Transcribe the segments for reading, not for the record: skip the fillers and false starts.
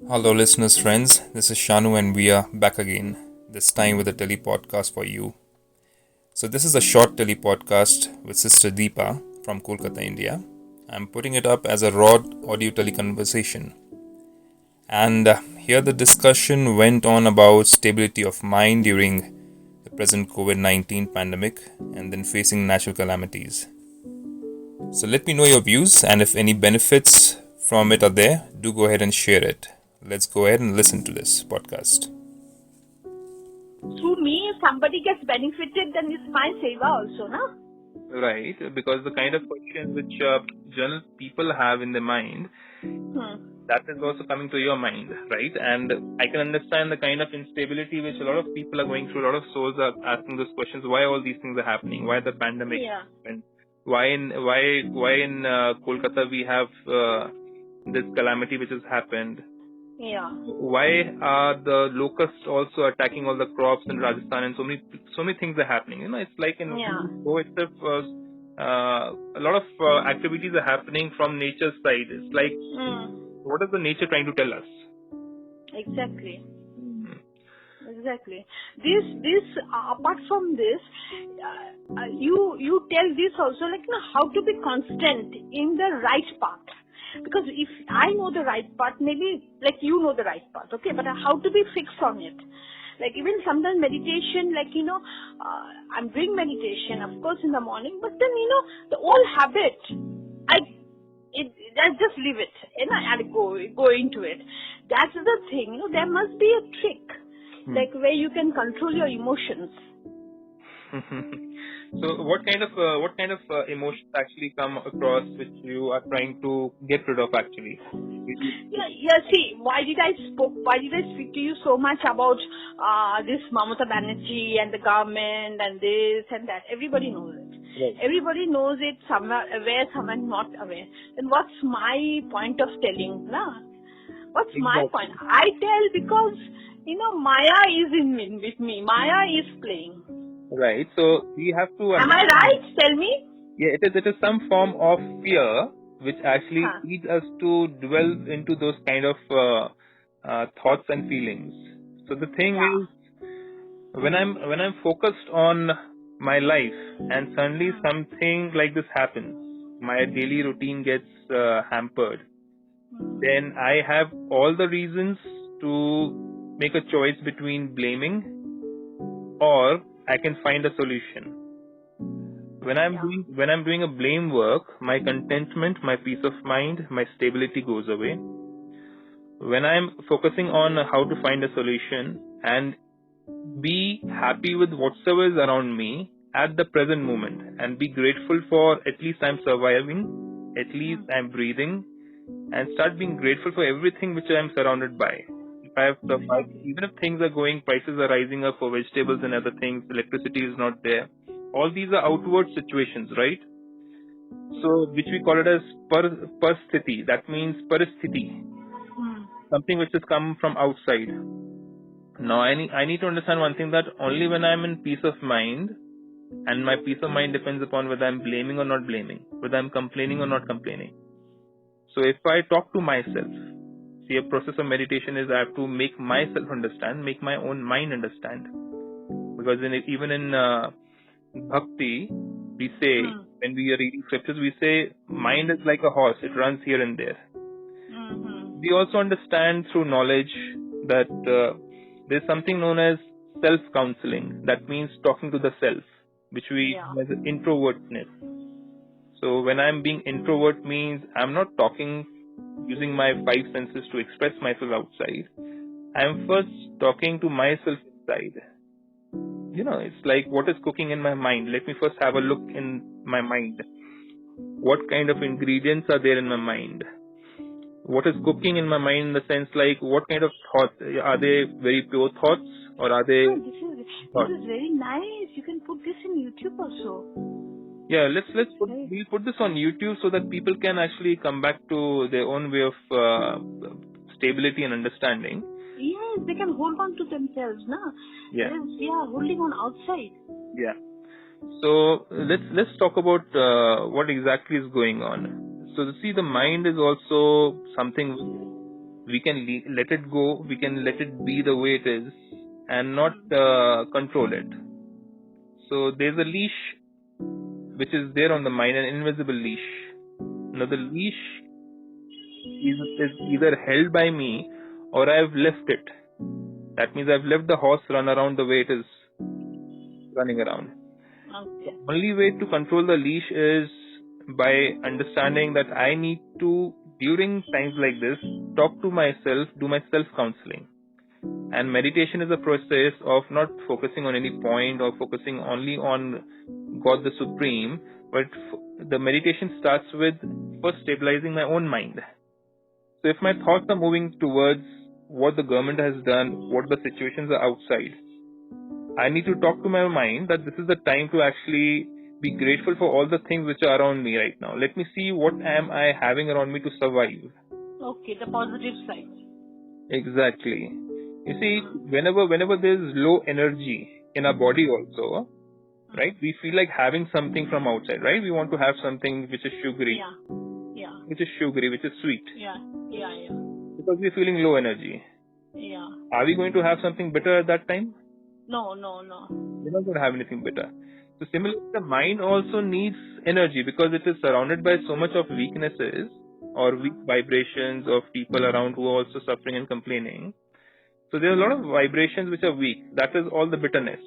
Hello, listeners, friends. This is Shanu, and we are back again, this time with a telepodcast for you. So, this is a short telepodcast with Sister Deepa from Kolkata, India. I'm putting it up as a raw audio teleconversation. And here the discussion went on about stability of mind during the present COVID-19 pandemic and then facing natural calamities. So, let me know your views, and if any benefits from it are there, do go ahead and share it. Let's go ahead and listen to this podcast. Through me, if somebody gets benefited, then it's my seva also, no? Right, because the kind of questions which general people have in their mind, that is also coming to your mind, right? And I can understand the kind of instability which a lot of people are going through. A lot of souls are asking those questions: why all these things are happening? Why the pandemic? And why in Kolkata we have this calamity which has happened? Yeah. Why are the locusts also attacking all the crops in Rajasthan, and so many things are happening? It's like in go itself, a lot of activities are happening from nature's side. It's like, what is the nature trying to tell us? Exactly. Exactly. This apart from this, you tell this also, like, how to be constant in the right path. Because if I know the right path, maybe like you know the right path, okay? But how to be fixed on it? Like even sometimes meditation, like, I'm doing meditation, of course, in the morning, but then, the old habit, I just leave it, and go into it. That's the thing, there must be a trick, like where you can control your emotions. So what kind of emotions actually come across which you are trying to get rid of actually? Yeah. See, why did I speak to you so much about this Mamata Banerjee and the government and this and that? Everybody knows it. Right. Everybody knows it. Some are aware, some are not aware. Then what's my point of telling? What's my point? I tell because Maya is with me. Maya is playing. Right. So we have to. Am I right? Tell me. Yeah, it is some form of fear which actually leads us to dwell into those kind of thoughts and feelings. So the thing is, when I'm focused on my life and suddenly something like this happens, my daily routine gets hampered, then I have all the reasons to make a choice between blaming or I can find a solution. When I'm doing a blame work, my contentment, my peace of mind, my stability goes away. When I'm focusing on how to find a solution and be happy with whatsoever is around me at the present moment and be grateful for at least I'm surviving, at least I'm breathing, and start being grateful for everything which I'm surrounded by. If I have survived, even if things are going, prices are rising up for vegetables and other things, electricity is not there. All these are outward situations, right? So, which we call it as parsthiti. That means paristhiti. Something which has come from outside. Now, I need to understand one thing, that only when I'm in peace of mind, and my peace of mind depends upon whether I'm blaming or not blaming, whether I'm complaining or not complaining. So, if I talk to myself, see, a process of meditation is I have to make myself understand, make my own mind understand. Because even in bhakti, we say, when we are reading scriptures, we say, mind is like a horse, it runs here and there. We also understand through knowledge that there's something known as self-counseling. That means talking to the self, which we know as introvertness. So when I'm being introvert means I'm not talking using my five senses to express myself outside. I'm first talking to myself inside. It's like, what is cooking in my mind? Let me first have a look in my mind. What kind of ingredients are there in my mind? What is cooking in my mind in the sense, like, what kind of thoughts? Are they very pure thoughts or are they... This is very nice. You can put this in YouTube also. Yeah, we'll put this on YouTube so that people can actually come back to their own way of stability and understanding. Yes, they can hold on to themselves, na? Yeah. Holding on outside. Yeah. So let's talk about what exactly is going on. So see, the mind is also something we can let it go, we can let it be the way it is and not control it. So there's a leash which is there on the mind, an invisible leash. Now the leash is either held by me or I've left it. That means I've left the horse run around the way it is running around. Okay. The only way to control the leash is by understanding that I need to, during times like this, talk to myself, do my self-counseling. And meditation is a process of not focusing on any point or focusing only on God the Supreme, but the meditation starts with first stabilizing my own mind. So if my thoughts are moving towards what the government has done, what the situations are outside, I need to talk to my mind that this is the time to actually be grateful for all the things which are around me right now. Let me see what am I having around me to survive. Okay, the positive side. Exactly. You see, whenever there's low energy in our body also, right, we feel like having something from outside, right? We want to have something which is sugary. Yeah. Which is sugary, which is sweet. Yeah. Because we're feeling low energy. Yeah. Are we going to have something bitter at that time? No. We're not going to have anything bitter. So similarly, the mind also needs energy because it is surrounded by so much of weaknesses or weak vibrations of people around who are also suffering and complaining. So there are a lot of vibrations which are weak. That is all the bitterness.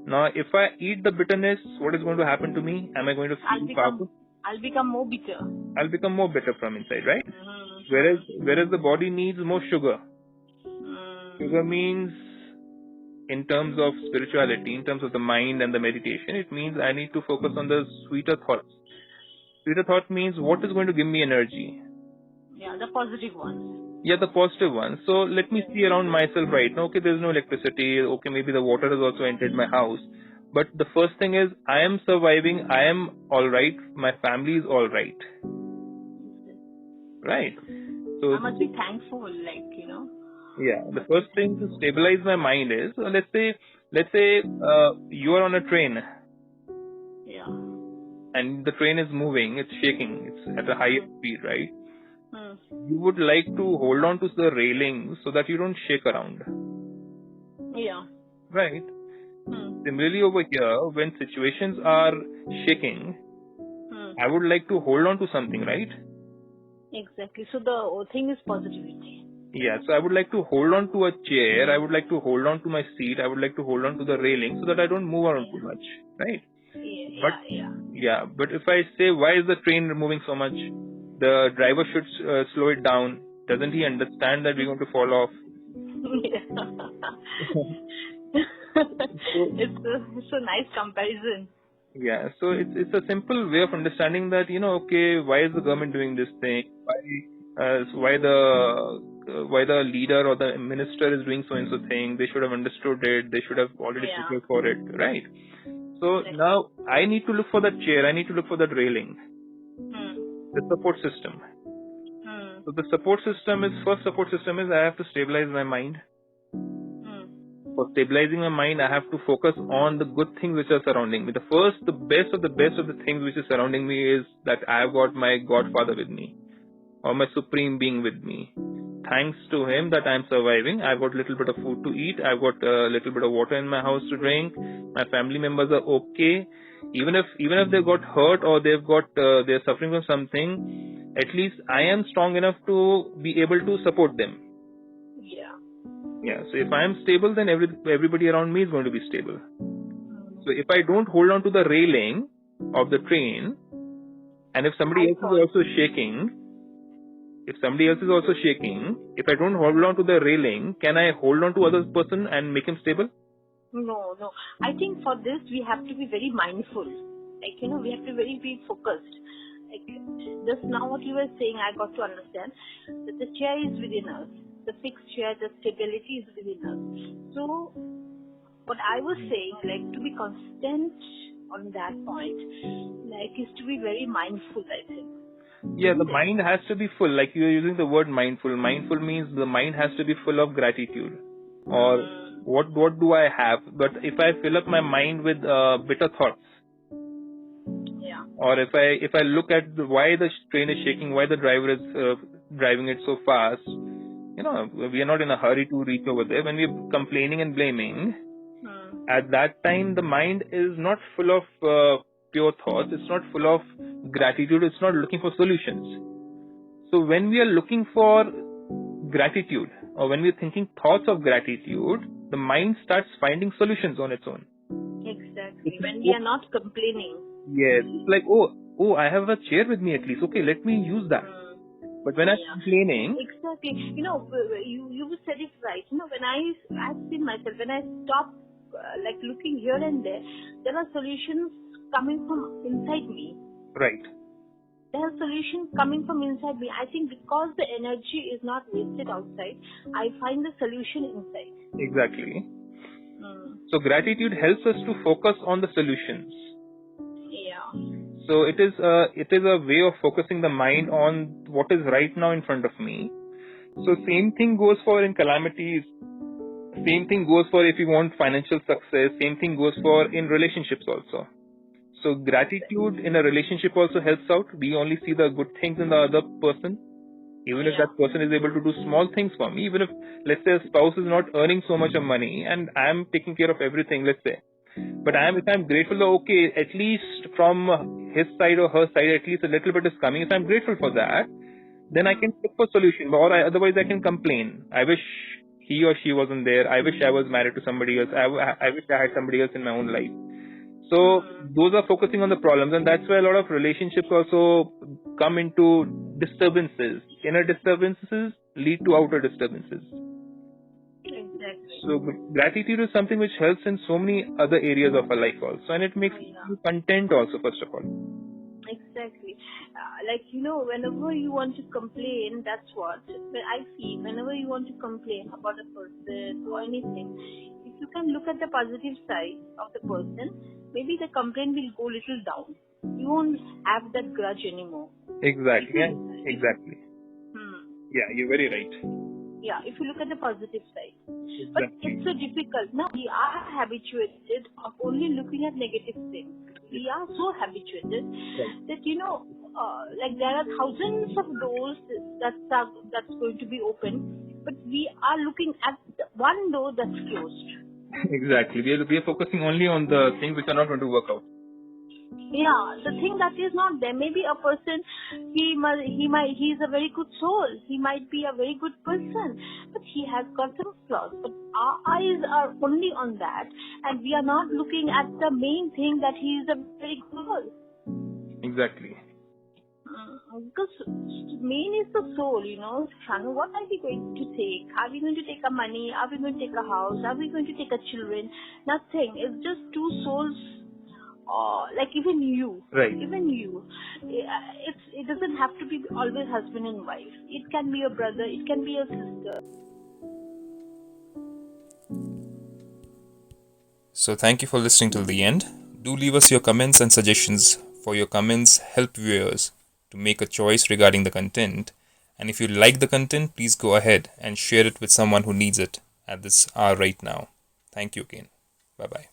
Now, if I eat the bitterness, what is going to happen to me? Am I going to feel powerful? I'll become more bitter. I'll become more bitter from inside, right? Whereas the body needs more sugar. Sugar means, in terms of spirituality, in terms of the mind and the meditation, it means I need to focus on the sweeter thoughts. Sweeter thought means what is going to give me energy. Yeah, the positive ones. Yeah, the positive ones. So let me see around myself right now. Okay, there's no electricity. Okay, maybe the water has also entered my house. But the first thing is, I am surviving. I am alright. My family is alright. Right. So I must be thankful, Yeah, the first thing to stabilize my mind is, let's say you are on a train. Yeah. And the train is moving, it's shaking, it's at a higher speed, right? You would like to hold on to the railing so that you don't shake around. Yeah. Right? Similarly over here, when situations are shaking, I would like to hold on to something, right? Exactly. So the thing is positivity. Yeah, so I would like to hold on to a chair, I would like to hold on to my seat, I would like to hold on to the railing so that I don't move around too much, right? But if I say, why is the train moving so much? The driver should slow it down. Doesn't he understand that we're going to fall off? It's a nice comparison. Yeah, so it's a simple way of understanding that, okay, why is the government doing this thing? Why the leader or the minister is doing so and so thing? They should have understood it. They should have already prepared for it, right? So now I need to look for that chair. I need to look for that railing. The support system. So the first support system is I have to stabilize my mind. For stabilizing my mind, I have to focus on the good things which are surrounding me. The best of the things which is surrounding me is that I have got my Godfather with me, or my Supreme Being with me. Thanks to him that I am surviving. I've got a little bit of food to eat. I've got a little bit of water in my house to drink. My family members are okay. Even if they've got hurt or they're suffering from something, at least I am strong enough to be able to support them. Yeah. So if I am stable, then everybody around me is going to be stable. So if I don't hold on to the railing of the train, and if somebody else is also shaking, if I don't hold on to the railing, can I hold on to other person and make him stable? No. I think for this we have to be very mindful. We have to be focused. Just now what you were saying, I got to understand that the chair is within us. The fixed chair, the stability is within us. So what I was saying, to be constant on that point, is to be very mindful, I think. Yeah, the mind has to be full. Like you are using the word mindful. Mindful means the mind has to be full of gratitude. Or what do I have? But if I fill up my mind with bitter thoughts, or if I look at why the train is shaking, why the driver is driving it so fast, we are not in a hurry to reach over there. When we're complaining and blaming, at that time the mind is not full of pure thoughts. It's not full of gratitude. It's not looking for solutions. So when we are looking for gratitude, or when we're thinking thoughts of gratitude, the mind starts finding solutions on its own. Exactly. When we are not complaining. Yes. It's like, oh, I have a chair with me at least. Okay, let me use that. But when I'm complaining... Exactly. You said it right. When I've seen myself, when I stop looking here and there are solutions coming from inside me. Right. There are solutions coming from inside me. I think because the energy is not wasted outside, I find the solution inside. Exactly. So gratitude helps us to focus on the solutions. Yeah. So it is a way of focusing the mind on what is right now in front of me. So same thing goes for in calamities. Same thing goes for if you want financial success. Same thing goes for in relationships also. So gratitude in a relationship also helps out. We only see the good things in the other person. Even if that person is able to do small things for me, even if, let's say, a spouse is not earning so much of money and I am taking care of everything, let's say. But if I'm grateful, okay, at least from his side or her side, at least a little bit is coming. If I'm grateful for that, then I can look for solution. Or otherwise I can complain. I wish he or she wasn't there. I wish I was married to somebody else. I wish I had somebody else in my own life. So those are focusing on the problems, and that's why a lot of relationships also come into disturbances. Inner disturbances lead to outer disturbances. Exactly. So gratitude is something which helps in so many other areas of our life also, and it makes you content also, first of all. Exactly. Whenever you want to complain, that's what I feel. Whenever you want to complain about a person or anything, if you can look at the positive side of the person, maybe the complaint will go little down. You won't have that grudge anymore. Exactly. Exactly. Yeah, you're very right. Yeah, if you look at the positive side. Exactly. But it's so difficult. Now, we are habituated of only looking at negative things. We are so habituated that, there are thousands of doors that's going to be open, but we are looking at one door that's closed. Exactly. We are focusing only on the things which are not going to work out. Yeah, the thing that is not there. Maybe a person, he's a very good soul. He might be a very good person, but he has got some flaws. But our eyes are only on that, and we are not looking at the main thing that he is a very good soul. Exactly. Because main is the soul, Shanu, what are we going to take? Are we going to take our money? Are we going to take a house? Are we going to take our children? Nothing. It's just two souls. Even you, right? Even you, it doesn't have to be always husband and wife. It can be your brother. It can be your sister. So thank you for listening till the end. Do leave us your comments and suggestions. For your comments help viewers to make a choice regarding the content. And if you like the content, please go ahead and share it with someone who needs it at this hour right now. Thank you again. Bye-bye.